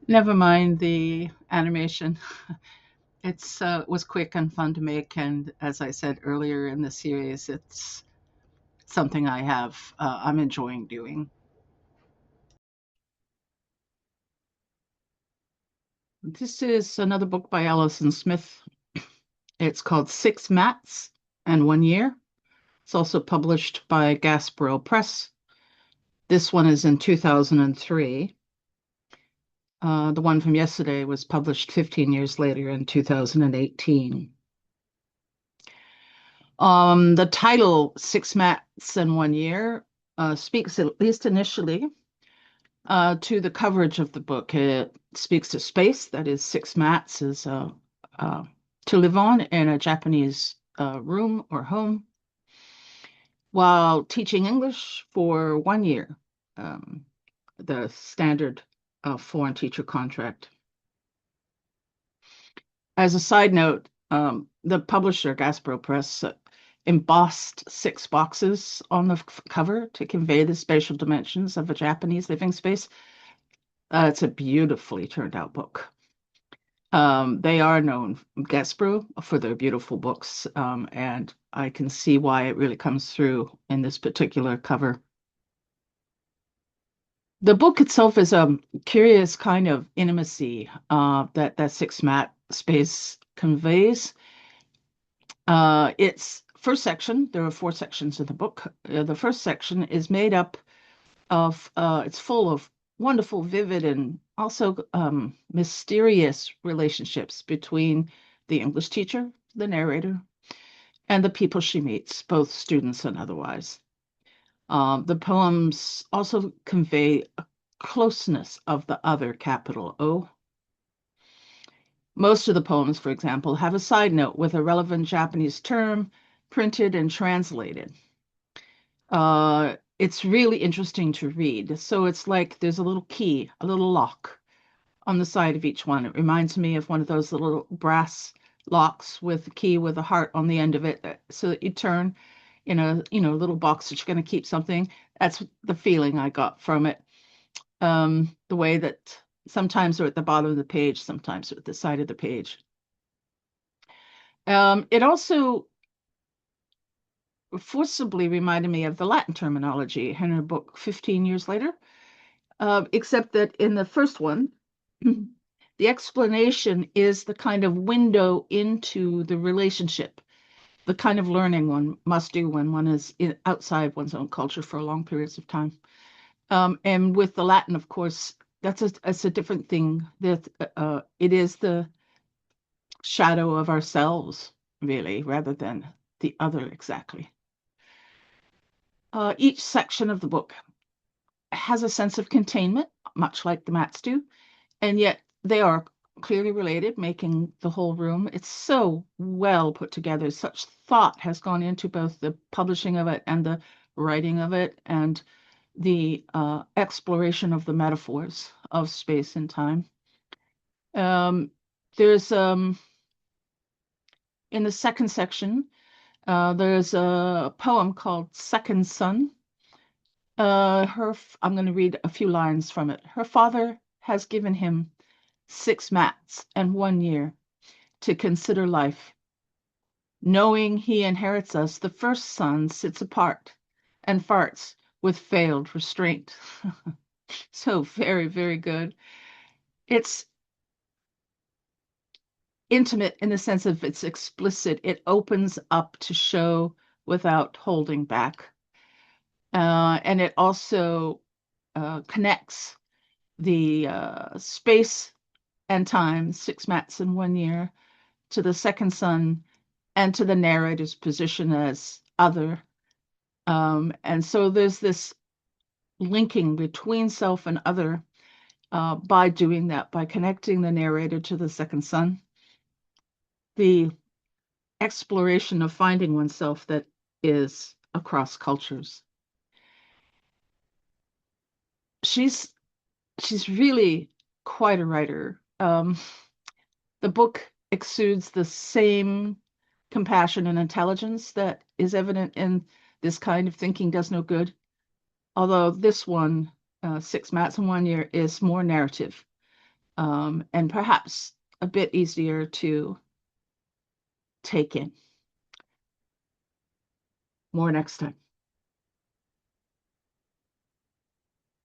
Never mind the animation. It's was quick and fun to make, and as I said earlier in the series, it's something I'm enjoying doing. This is another book by Alison Smith. It's called Six Mats and 1 Year. It's also published by Gaspereau Press. This one is in 2003. The one from yesterday was published 15 years later in 2018. The title, Six Mats and 1 Year, speaks, at least initially, to the coverage of the book. It speaks to space, that is, six mats is uh, to live on in a Japanese room or home while teaching English for 1 year, um, the standard foreign teacher contract. As a side note, the publisher, Gaspereau Press, embossed six boxes on the cover to convey the spatial dimensions of a Japanese living space. It's a beautifully turned out book. They are known, Gaspereau, for their beautiful books, and I can see why it really comes through in this particular cover. The book itself is a curious kind of intimacy that six mat space conveys. Its first section, there are four sections in the book. The first section is made up of, it's full of wonderful, vivid, and also mysterious relationships between the English teacher, the narrator, and the people she meets, both students and otherwise. The poems also convey a closeness of the other, capital O. Most of the poems, for example, have a side note with a relevant Japanese term printed and translated. It's really interesting to read. So it's like there's a little key, a little lock on the side of each one. It reminds me of one of those little brass locks with a key with a heart on the end of it, so that you turn in a little box that you're going to keep something. That's the feeling I got from it. The way that sometimes they're at the bottom of the page, sometimes they're at the side of the page. It also forcibly reminded me of the Latin terminology in her book 15 years later, except that in the first one, the explanation is the kind of window into the relationship, the kind of learning one must do when one is outside one's own culture for long periods of time. And with the Latin, of course, that's a different thing. That it is the shadow of ourselves, really, rather than the other exactly. Each section of the book has a sense of containment, much like the mats do, and yet they are clearly related, making the whole room. It's so well put together. Such thought has gone into both the publishing of it and the writing of it, and the exploration of the metaphors of space and time. Um, there's in the second section, there's a poem called Second Son. I'm going to read a few lines from it. Her father has given him six mats and 1 year to consider life. Knowing he inherits us, the first son sits apart and farts with failed restraint. So very, very good. It's intimate in the sense of it's explicit. It opens up to show without holding back. And it also connects the space and time, six mats in 1 year, to the second son and to the narrator's position as other. And so there's this linking between self and other by doing that, by connecting the narrator to the second son. The exploration of finding oneself that is across cultures. She's she's really quite a writer. The book exudes the same compassion and intelligence that is evident in This Kind of Thinking Does No Good, although this one, Six Mats in 1 Year, is more narrative. and perhaps a bit easier to take in. More next time.